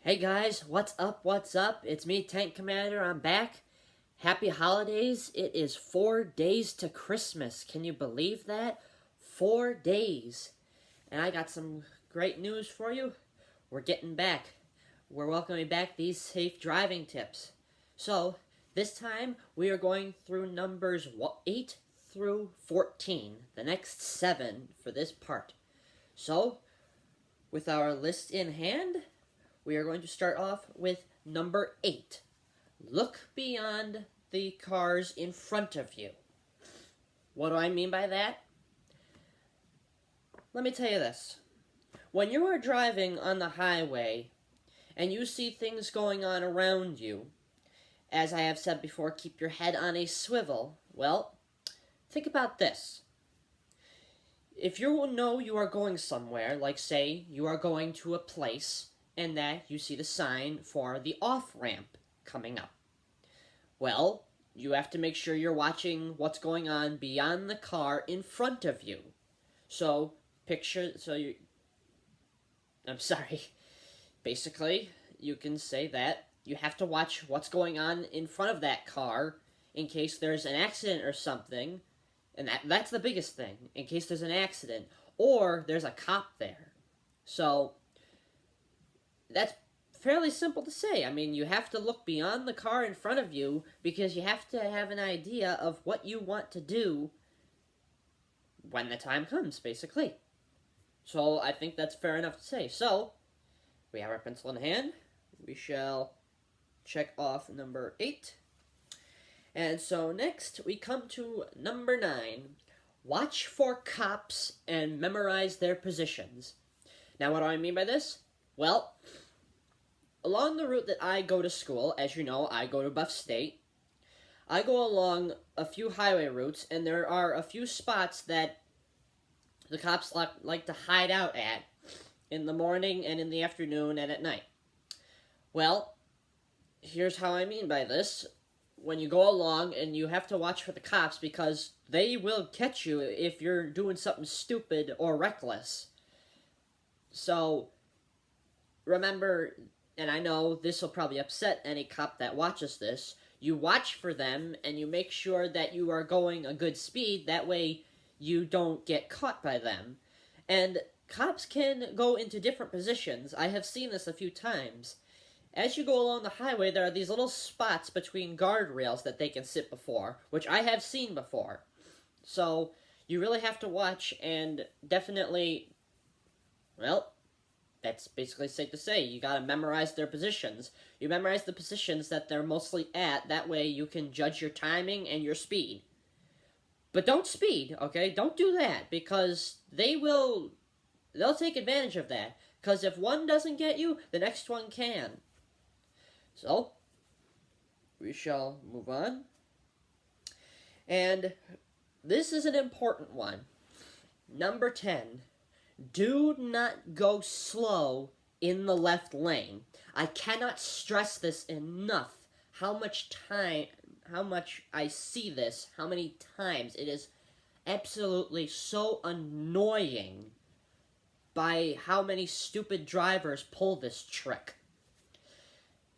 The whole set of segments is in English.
Hey guys, what's up, what's up? It's me, Tank Commander, I'm back. Happy holidays. It is 4 days to Christmas. Can you believe that? 4 days. And I got some great news for you. We're getting back. We're welcoming back these safe driving tips. So, this time we are going through numbers 8 through 14, the next 7 for this part. So, with our list in hand, we are going to start off with number 8. Look beyond the cars in front of you. What do I mean by that? Let me tell you this. When you are driving on the highway and you see things going on around you, as I have said before, keep your head on a swivel. Well, think about this. If you know you are going somewhere, like say you are going to a place, and that you see the sign for the off-ramp coming up. Well, you have to make sure you're watching what's going on beyond the car in front of you. I'm sorry. Basically, you can say that you have to watch what's going on in front of that car in case there's an accident or something, and that's the biggest thing, in case there's an accident, or there's a cop there. So, that's fairly simple to say. I mean, you have to look beyond the car in front of you because you have to have an idea of what you want to do when the time comes, basically. So I think that's fair enough to say. So, we have our pencil in hand. We shall check off number 8. And so next, we come to number 9. Watch for cops and memorize their positions. Now, what do I mean by this? Well, along the route that I go to school, as you know, I go to Buff State, I go along a few highway routes, and there are a few spots that the cops like to hide out at in the morning and in the afternoon and at night. Well, here's how I mean by this. When you go along, and you have to watch for the cops because they will catch you if you're doing something stupid or reckless. So, remember, and I know this will probably upset any cop that watches this, you watch for them and you make sure that you are going a good speed, that way you don't get caught by them. And cops can go into different positions. I have seen this a few times. As you go along the highway, there are these little spots between guardrails that they can sit before, which I have seen before. So, you really have to watch and definitely, well, that's basically safe to say. You gotta memorize their positions. You memorize the positions that they're mostly at. That way you can judge your timing and your speed. But don't speed, okay? Don't do that, because they'll take advantage of that. Because if one doesn't get you, the next one can. So, we shall move on. And this is an important one. Number 10. Do not go slow in the left lane. I cannot stress this enough. How much I see this, how many times. It is absolutely so annoying by how many stupid drivers pull this trick.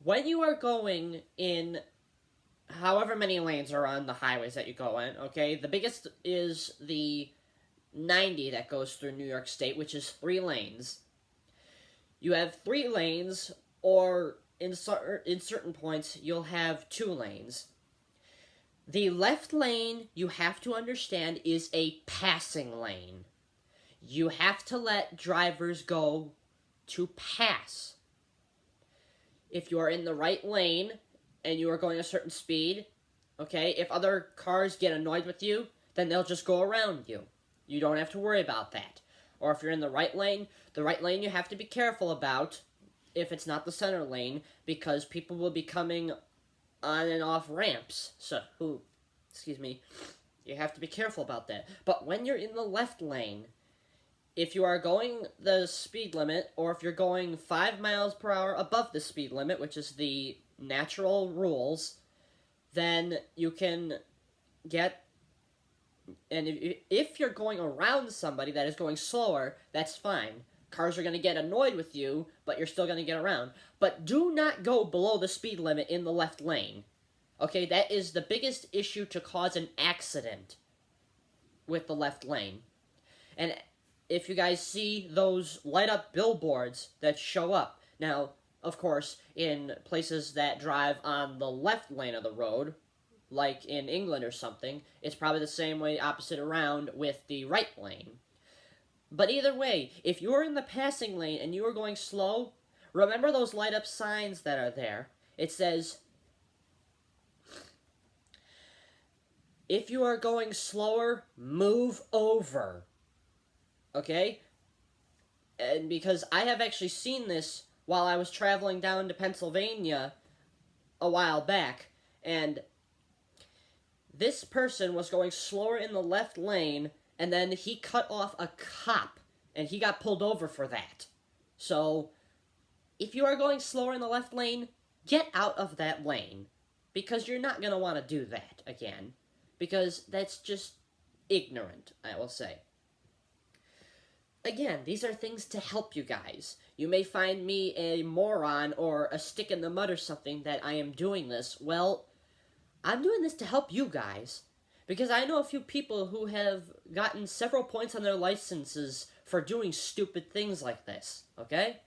When you are going in however many lanes are on the highways that you go in, okay, the biggest is the 90 that goes through New York State, which is 3 lanes. You have 3 lanes, or in certain points, you'll have 2 lanes. The left lane, you have to understand, is a passing lane. You have to let drivers go to pass. If you are in the right lane, and you are going a certain speed, okay, if other cars get annoyed with you, then they'll just go around you. You don't have to worry about that. Or if you're in the right lane you have to be careful about if it's not the center lane, because people will be coming on and off ramps. You have to be careful about that. But when you're in the left lane, if you are going the speed limit, or if you're going 5 miles per hour above the speed limit, which is the natural rules, then you can get. And if you're going around somebody that is going slower, that's fine. Cars are going to get annoyed with you, but you're still going to get around. But do not go below the speed limit in the left lane. Okay, that is the biggest issue to cause an accident with the left lane. And if you guys see those light up billboards that show up, now, of course, in places that drive on the left lane of the road, like in England or something, it's probably the same way opposite around with the right lane. But either way, if you're in the passing lane and you are going slow, remember those light up signs that are there. It says, if you are going slower, move over. Okay? And because I have actually seen this while I was traveling down to Pennsylvania a while back, and this person was going slower in the left lane, and then he cut off a cop, and he got pulled over for that. So, if you are going slower in the left lane, get out of that lane, because you're not going to want to do that again, because that's just ignorant, I will say. Again, these are things to help you guys. You may find me a moron or a stick in the mud or something that I am doing this. Well, I'm doing this to help you guys. Because I know a few people who have gotten several points on their licenses for doing stupid things like this. Okay?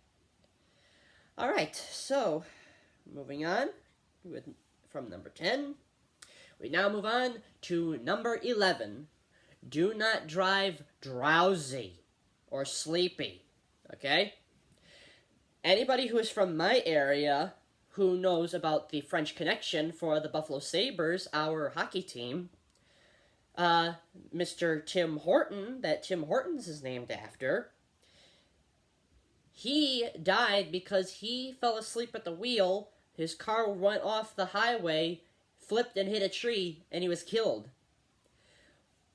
Alright, so, moving on from number 10. We now move on to number 11. Do not drive drowsy or sleepy, okay? Anybody who is from my area who knows about the French Connection for the Buffalo Sabres, our hockey team, Mr. Tim Horton, that Tim Hortons is named after, he died because he fell asleep at the wheel, his car went off the highway, flipped and hit a tree, and he was killed.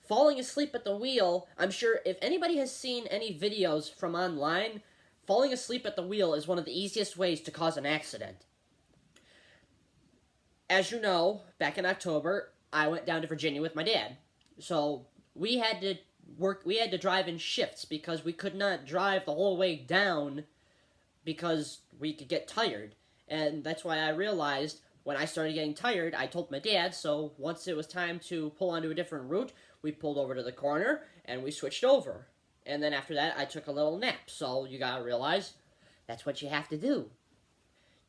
Falling asleep at the wheel, I'm sure if anybody has seen any videos from online, falling asleep at the wheel is one of the easiest ways to cause an accident. As you know, back in October, I went down to Virginia with my dad. So we had to drive in shifts because we could not drive the whole way down because we could get tired. And that's why I realized when I started getting tired, I told my dad, so once it was time to pull onto a different route, we pulled over to the corner, and we switched over. And then after that, I took a little nap. So you gotta realize, that's what you have to do.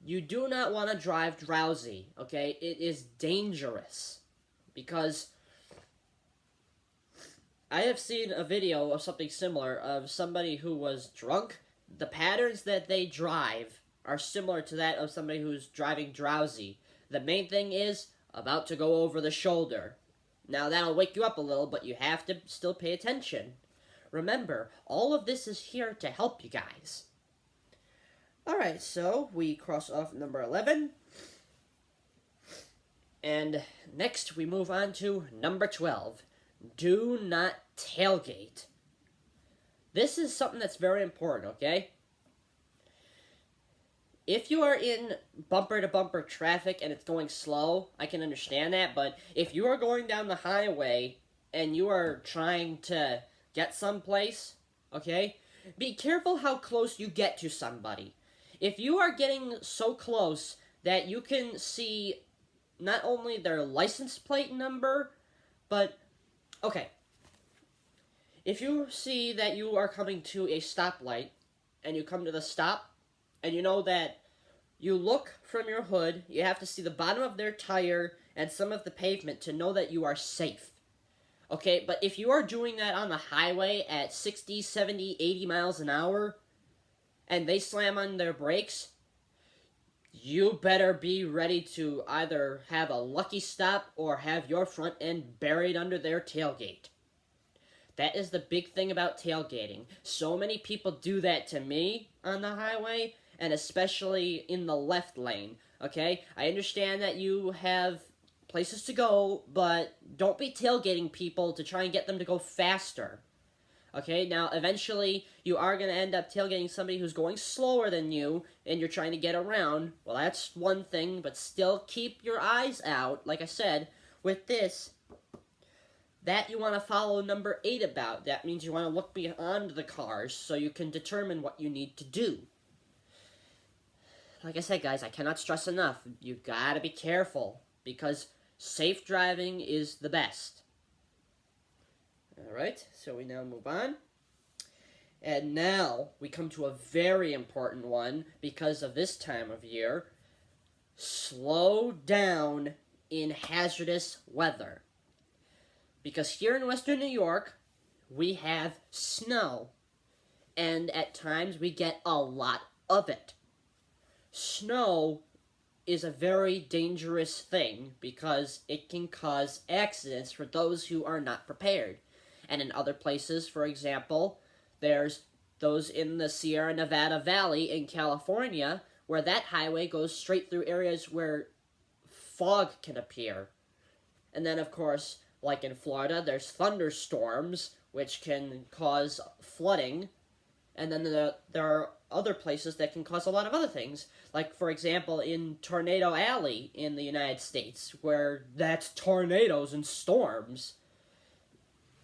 You do not want to drive drowsy, okay? It is dangerous. Because I have seen a video of something similar of somebody who was drunk. The patterns that they drive are similar to that of somebody who's driving drowsy. The main thing is about to go over the shoulder. Now, that'll wake you up a little, but you have to still pay attention. Remember, all of this is here to help you guys. Alright, so we cross off number 11. And next, we move on to number 12. Do not tailgate. This is something that's very important, okay? If you are in bumper-to-bumper traffic and it's going slow, I can understand that, but if you are going down the highway and you are trying to get someplace, okay, be careful how close you get to somebody. If you are getting so close that you can see not only their license plate number, but, okay, if you see that you are coming to a stoplight and you come to the stop, and you know that you look from your hood, you have to see the bottom of their tire and some of the pavement to know that you are safe. Okay, but if you are doing that on the highway at 60, 70, 80 miles an hour, and they slam on their brakes, you better be ready to either have a lucky stop or have your front end buried under their tailgate. That is the big thing about tailgating. So many people do that to me on the highway, and especially in the left lane, okay? I understand that you have places to go, but don't be tailgating people to try and get them to go faster. Okay, now eventually you are going to end up tailgating somebody who's going slower than you, and you're trying to get around. Well, that's one thing, but still keep your eyes out. Like I said, with this, that you want to follow number 8 about. That means you want to look beyond the cars so you can determine what you need to do. Like I said, guys, I cannot stress enough, you gotta be careful, because safe driving is the best. Alright, so we now move on. And now we come to a very important one because of this time of year. Slow down in hazardous weather. Because here in Western New York, we have snow. And at times we get a lot of it. Snow is a very dangerous thing because it can cause accidents for those who are not prepared. And in other places, for example, there's those in the Sierra Nevada Valley in California where that highway goes straight through areas where fog can appear. And then, of course, like in Florida, there's thunderstorms, which can cause flooding. And then there are other places that can cause a lot of other things. Like, for example, in Tornado Alley in the United States, where that's tornadoes and storms.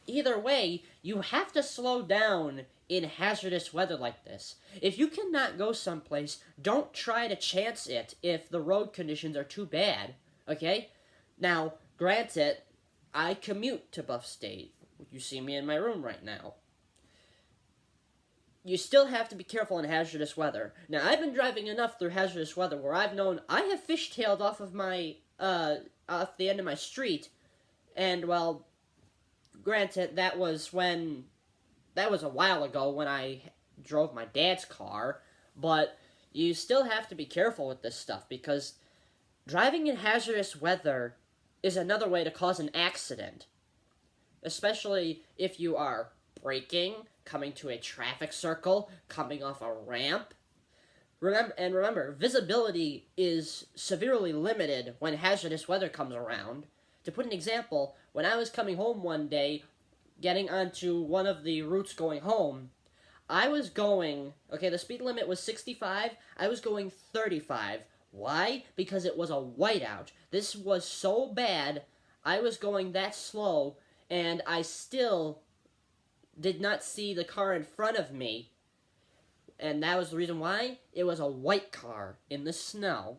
Either way, you have to slow down in hazardous weather like this. If you cannot go someplace, don't try to chance it if the road conditions are too bad, okay? Now, granted, I commute to Buff State. You see me in my room right now. You still have to be careful in hazardous weather. Now, I've been driving enough through hazardous weather where I've known I have fishtailed off of my, off the end of my street, and, well, granted, that was a while ago when I drove my dad's car, but you still have to be careful with this stuff, because driving in hazardous weather is another way to cause an accident, especially if you are braking, coming to a traffic circle, coming off a ramp. Remember, visibility is severely limited when hazardous weather comes around. To put an example, when I was coming home one day, getting onto one of the routes going home, I was going, okay, the speed limit was 65, I was going 35. Why? Because it was a whiteout. This was so bad, I was going that slow, and I still did not see the car in front of me. And that was the reason why. It was a white car in the snow.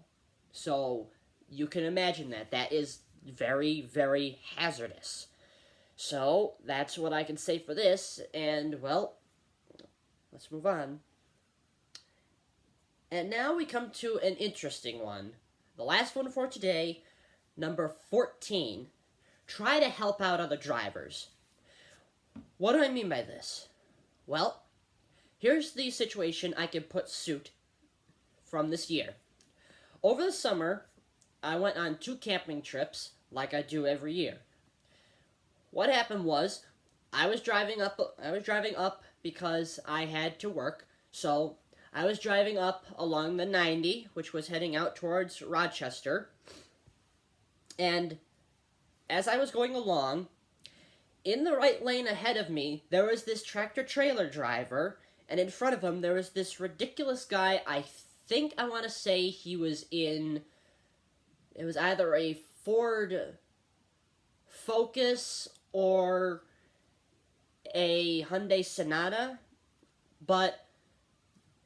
So you can imagine that. That is very, very hazardous. So that's what I can say for this. And, well, let's move on. And now we come to an interesting one. The last one for today, number 14. Try to help out other drivers. What do I mean by this? Well, here's the situation I can put suit from this year. Over the summer, I went on 2 camping trips, like I do every year. What happened was, I was driving up because I had to work, so I was driving up along the 90, which was heading out towards Rochester, and as I was going along, in the right lane ahead of me, there was this tractor-trailer driver, and in front of him, there was this ridiculous guy. I think I want to say he was in, it was either a Ford Focus or a Hyundai Sonata, but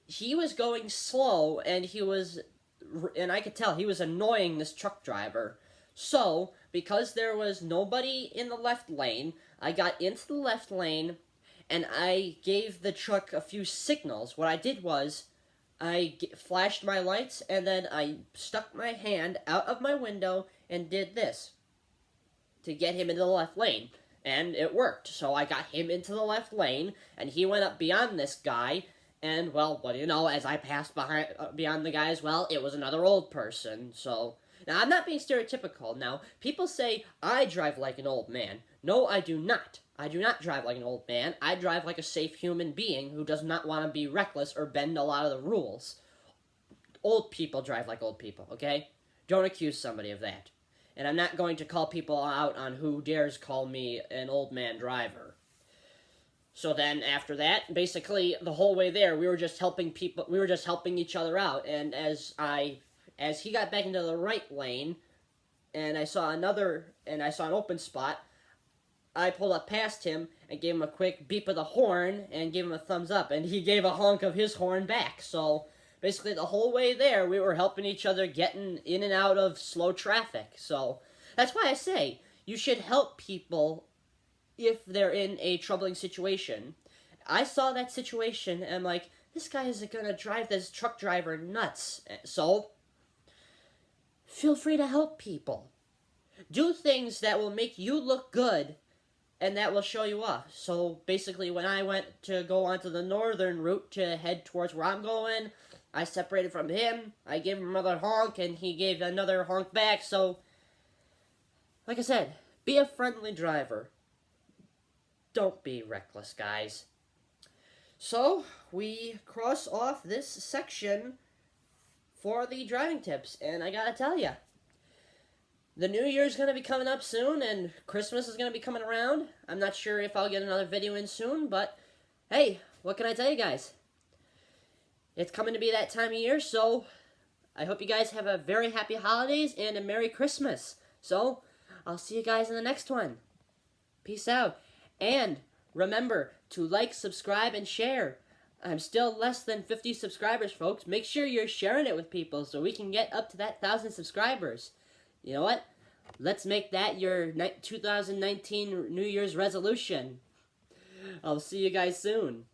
he was going slow, and I could tell he was annoying this truck driver. So, because there was nobody in the left lane, I got into the left lane, and I gave the truck a few signals. What I did was, I flashed my lights, and then I stuck my hand out of my window and did this to get him into the left lane. And it worked. So I got him into the left lane, and he went up beyond this guy, and, well, what do you know, as I passed beyond the guy as well, it was another old person, so. Now, I'm not being stereotypical. Now, people say I drive like an old man. No, I do not. I do not drive like an old man. I drive like a safe human being who does not want to be reckless or bend a lot of the rules. Old people drive like old people, okay? Don't accuse somebody of that. And I'm not going to call people out on who dares call me an old man driver. So then, after that, basically, the whole way there, we were just helping each other out, and as he got back into the right lane, and I saw an open spot, I pulled up past him and gave him a quick beep of the horn and gave him a thumbs up, and he gave a honk of his horn back. So basically the whole way there, we were helping each other getting in and out of slow traffic. So that's why I say you should help people if they're in a troubling situation. I saw that situation and I'm like, this guy is gonna drive this truck driver nuts. So feel free to help people. Do things that will make you look good and that will show you off. So basically when I went to go onto the northern route to head towards where I'm going, I separated from him, I gave him another honk, and he gave another honk back. So like I said, be a friendly driver. Don't be reckless, guys. So we cross off this section for the driving tips, and I gotta tell you, the New Year's gonna be coming up soon, and Christmas is gonna be coming around. I'm not sure if I'll get another video in soon, but hey, what can I tell you guys? It's coming to be that time of year, so I hope you guys have a very happy holidays and a Merry Christmas. So, I'll see you guys in the next one. Peace out. And remember to like, subscribe, and share. I'm still less than 50 subscribers, folks. Make sure you're sharing it with people so we can get up to that 1,000 subscribers. You know what? Let's make that your 2019 New Year's resolution. I'll see you guys soon.